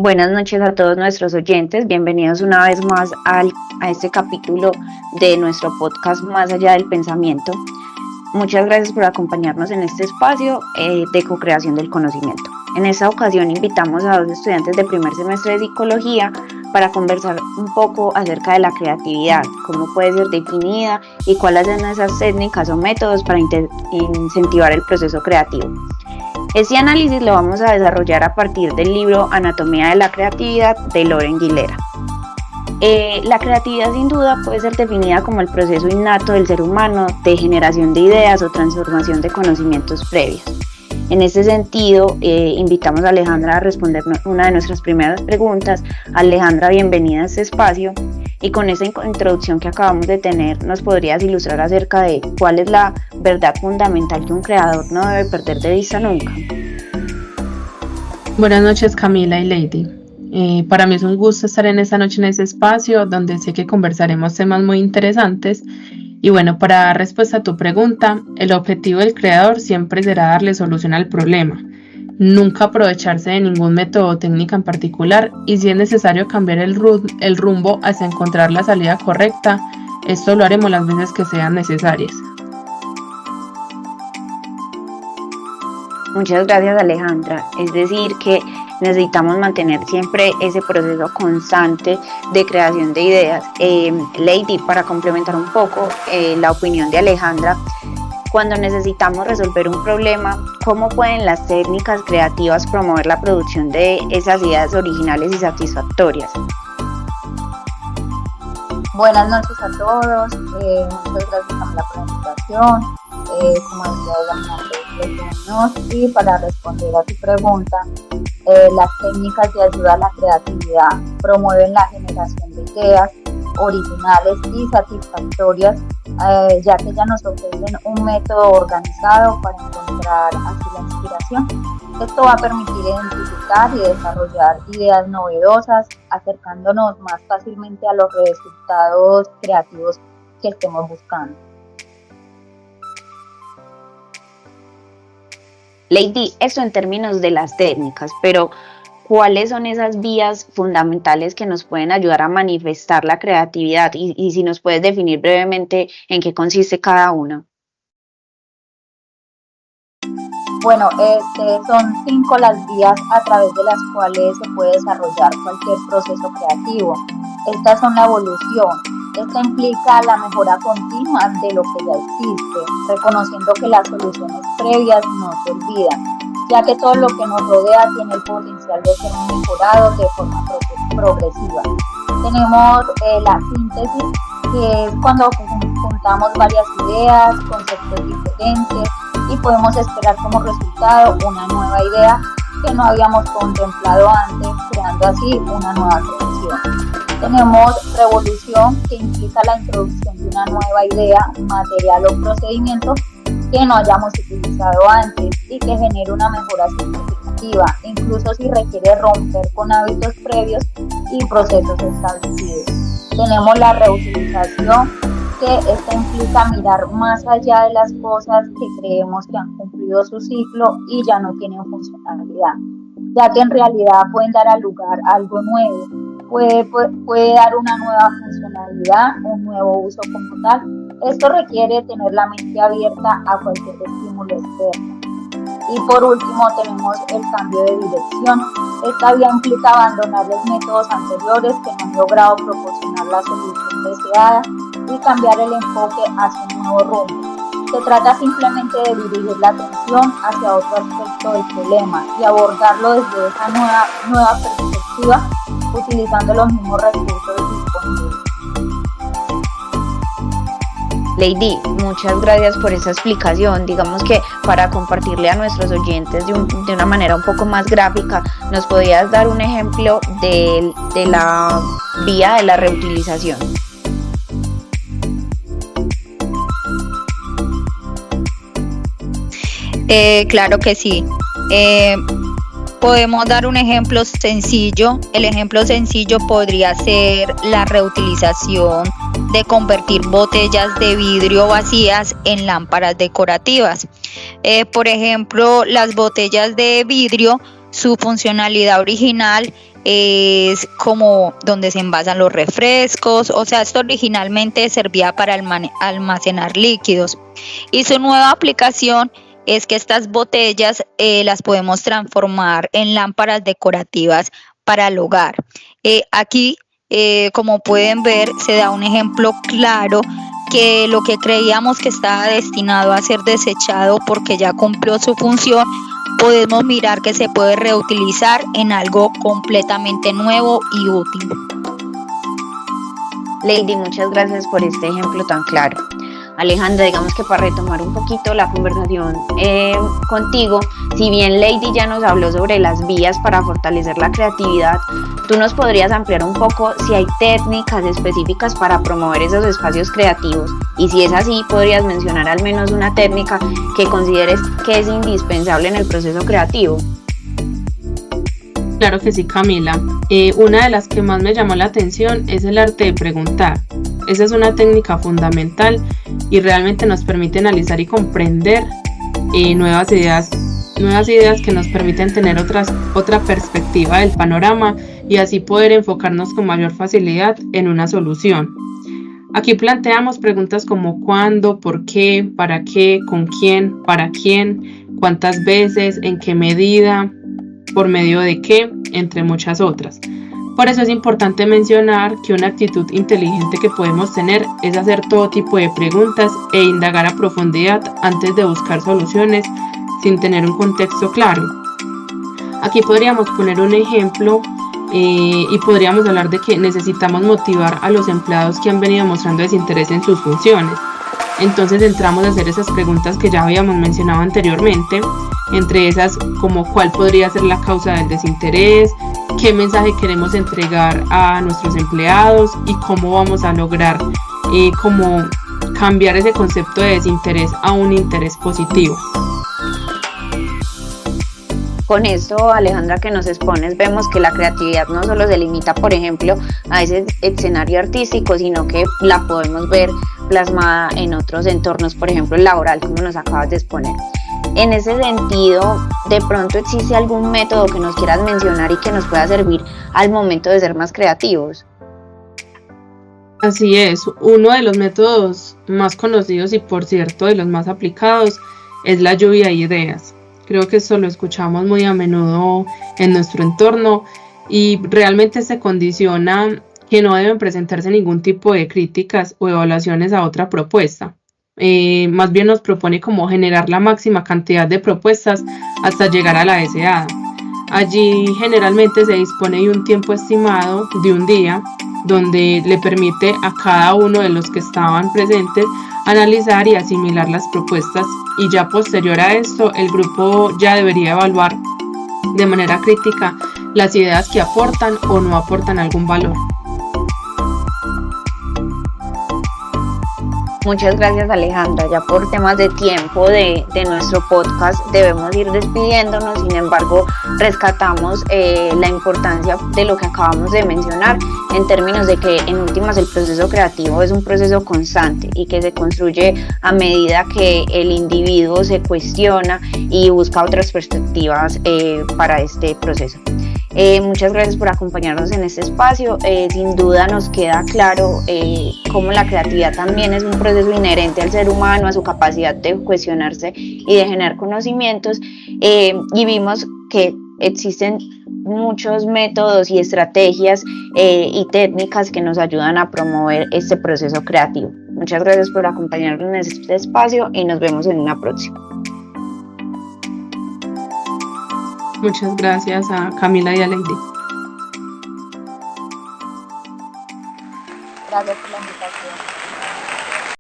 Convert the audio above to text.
Buenas noches a todos nuestros oyentes, bienvenidos una vez más a este capítulo de nuestro podcast Más allá del pensamiento. Muchas gracias por acompañarnos en este espacio de co-creación del conocimiento. En esta ocasión invitamos a dos estudiantes de primer semestre de psicología para conversar un poco acerca de la creatividad, cómo puede ser definida y cuáles son esas técnicas o métodos para incentivar el proceso creativo. Este análisis lo vamos a desarrollar a partir del libro Anatomía de la Creatividad de Loren Guilera. La creatividad sin duda puede ser definida como el proceso innato del ser humano de generación de ideas o transformación de conocimientos previos. En este sentido, invitamos a Alejandra a responder una de nuestras primeras preguntas. Alejandra, bienvenida a este espacio. Y con esa introducción que acabamos de tener, ¿nos podrías ilustrar acerca de cuál es la verdad fundamental que un creador no debe perder de vista nunca? Buenas noches, Camila y Lady. Para mí es un gusto estar en esta noche en este espacio donde sé que conversaremos temas muy interesantes. Y bueno, para dar respuesta a tu pregunta, el objetivo del creador siempre será darle solución al problema, nunca aprovecharse de ningún método o técnica en particular, y si es necesario cambiar el rumbo hasta encontrar la salida correcta, esto lo haremos las veces que sean necesarias. Muchas gracias, Alejandra. Es decir, que necesitamos mantener siempre ese proceso constante de creación de ideas. Lady, para complementar un poco la opinión de Alejandra, cuando necesitamos resolver un problema, ¿cómo pueden las técnicas creativas promover la producción de esas ideas originales y satisfactorias? Buenas noches a todos, muchas gracias Camila por la invitación. Como decía mi nombre es Lady Muñoz, y para responder a tu pregunta, las técnicas de ayuda a la creatividad promueven la generación de ideas originales y satisfactorias, ya que ya nos ofrecen un método organizado para encontrar así la inspiración. Esto va a permitir identificar y desarrollar ideas novedosas, acercándonos más fácilmente a los resultados creativos que estemos buscando. Lady, eso en términos de las técnicas, pero ¿cuáles son esas vías fundamentales que nos pueden ayudar a manifestar la creatividad? Y si nos puedes definir brevemente en qué consiste cada una. Bueno, son 5 las vías a través de las cuales se puede desarrollar cualquier proceso creativo. Estas son la evolución. Esta implica la mejora continua de lo que ya existe, reconociendo que las soluciones previas no se olvidan, ya que todo lo que nos rodea tiene el potencial de ser mejorado de forma progresiva. Tenemos la síntesis, que es cuando juntamos varias ideas, conceptos diferentes, y podemos esperar como resultado una nueva idea que no habíamos contemplado antes, creando así una nueva creación. Tenemos revolución, que implica la introducción de una nueva idea, material o procedimiento que no hayamos utilizado antes y que genere una mejora significativa, incluso si requiere romper con hábitos previos y procesos establecidos. Tenemos la reutilización, que esta implica mirar más allá de las cosas que creemos que han cumplido su ciclo y ya no tienen funcionalidad, ya que en realidad pueden dar al lugar algo nuevo, puede dar una nueva funcionalidad, un nuevo uso como tal. Esto requiere tener la mente abierta a cualquier estímulo externo. Y por último tenemos el cambio de dirección. Esta vía implica abandonar los métodos anteriores que no han logrado proporcionar la solución deseada y cambiar el enfoque hacia un nuevo rumbo. Se trata simplemente de dirigir la atención hacia otro aspecto del problema y abordarlo desde esa nueva perspectiva, utilizando los mismos recursos disponibles. Lady, muchas gracias por esa explicación. Digamos que para compartirle a nuestros oyentes de una manera un poco más gráfica, ¿nos podrías dar un ejemplo de la vía de la reutilización? Claro que sí. Podemos dar un ejemplo sencillo. El ejemplo sencillo podría ser la reutilización de convertir botellas de vidrio vacías en lámparas decorativas. Por ejemplo, las botellas de vidrio Su funcionalidad original es como donde se envasan los refrescos, o sea, esto originalmente servía para almacenar líquidos, y su nueva aplicación es que estas botellas las podemos transformar en lámparas decorativas para el hogar. Aquí, como pueden ver, se da un ejemplo claro que lo que creíamos que estaba destinado a ser desechado porque ya cumplió su función, podemos mirar que se puede reutilizar en algo completamente nuevo y útil. Lady, muchas gracias por este ejemplo tan claro. Alejandra, digamos que para retomar un poquito la conversación contigo, si bien Lady ya nos habló sobre las vías para fortalecer la creatividad, tú nos podrías ampliar un poco si hay técnicas específicas para promover esos espacios creativos, y si es así, podrías mencionar al menos una técnica que consideres que es indispensable en el proceso creativo. Claro que sí, Camila. Una de las que más me llamó la atención es el arte de preguntar. Esa es una técnica fundamental y realmente nos permite analizar y comprender nuevas ideas que nos permiten tener otra perspectiva del panorama y así poder enfocarnos con mayor facilidad en una solución. Aquí planteamos preguntas como cuándo, por qué, para qué, con quién, para quién, cuántas veces, en qué medida, por medio de qué, entre muchas otras. Por eso es importante mencionar que una actitud inteligente que podemos tener es hacer todo tipo de preguntas e indagar a profundidad antes de buscar soluciones sin tener un contexto claro. Aquí podríamos poner un ejemplo y podríamos hablar de que necesitamos motivar a los empleados que han venido mostrando desinterés en sus funciones. Entonces entramos a hacer esas preguntas que ya habíamos mencionado anteriormente, entre esas como cuál podría ser la causa del desinterés, qué mensaje queremos entregar a nuestros empleados y cómo vamos a lograr como cambiar ese concepto de desinterés a un interés positivo. Con esto, Alejandra, que nos expones, vemos que la creatividad no solo se limita, por ejemplo, a ese escenario artístico, sino que la podemos ver plasmada en otros entornos, por ejemplo, el laboral, como nos acabas de exponer. En ese sentido, ¿de pronto existe algún método que nos quieras mencionar y que nos pueda servir al momento de ser más creativos? Así es, uno de los métodos más conocidos y, por cierto, de los más aplicados es la lluvia de ideas. Creo que esto lo escuchamos muy a menudo en nuestro entorno y realmente se condiciona que no deben presentarse ningún tipo de críticas o evaluaciones a otra propuesta. Más bien nos propone como generar la máxima cantidad de propuestas hasta llegar a la deseada. Allí generalmente se dispone de un tiempo estimado de un día donde le permite a cada uno de los que estaban presentes analizar y asimilar las propuestas, y ya posterior a esto el grupo ya debería evaluar de manera crítica las ideas que aportan o no aportan algún valor. Muchas gracias, Alejandra. Ya por temas de tiempo de nuestro podcast debemos ir despidiéndonos. Sin embargo, rescatamos la importancia de lo que acabamos de mencionar en términos de que en últimas el proceso creativo es un proceso constante y que se construye a medida que el individuo se cuestiona y busca otras perspectivas para este proceso. Muchas gracias por acompañarnos en este espacio. Sin duda nos queda claro cómo la creatividad también es un proceso inherente al ser humano, a su capacidad de cuestionarse y de generar conocimientos, y vimos que existen muchos métodos y estrategias y técnicas que nos ayudan a promover este proceso creativo. Muchas gracias por acompañarnos en este espacio y nos vemos en una próxima. Muchas gracias a Camila y a Lady. Gracias por la invitación.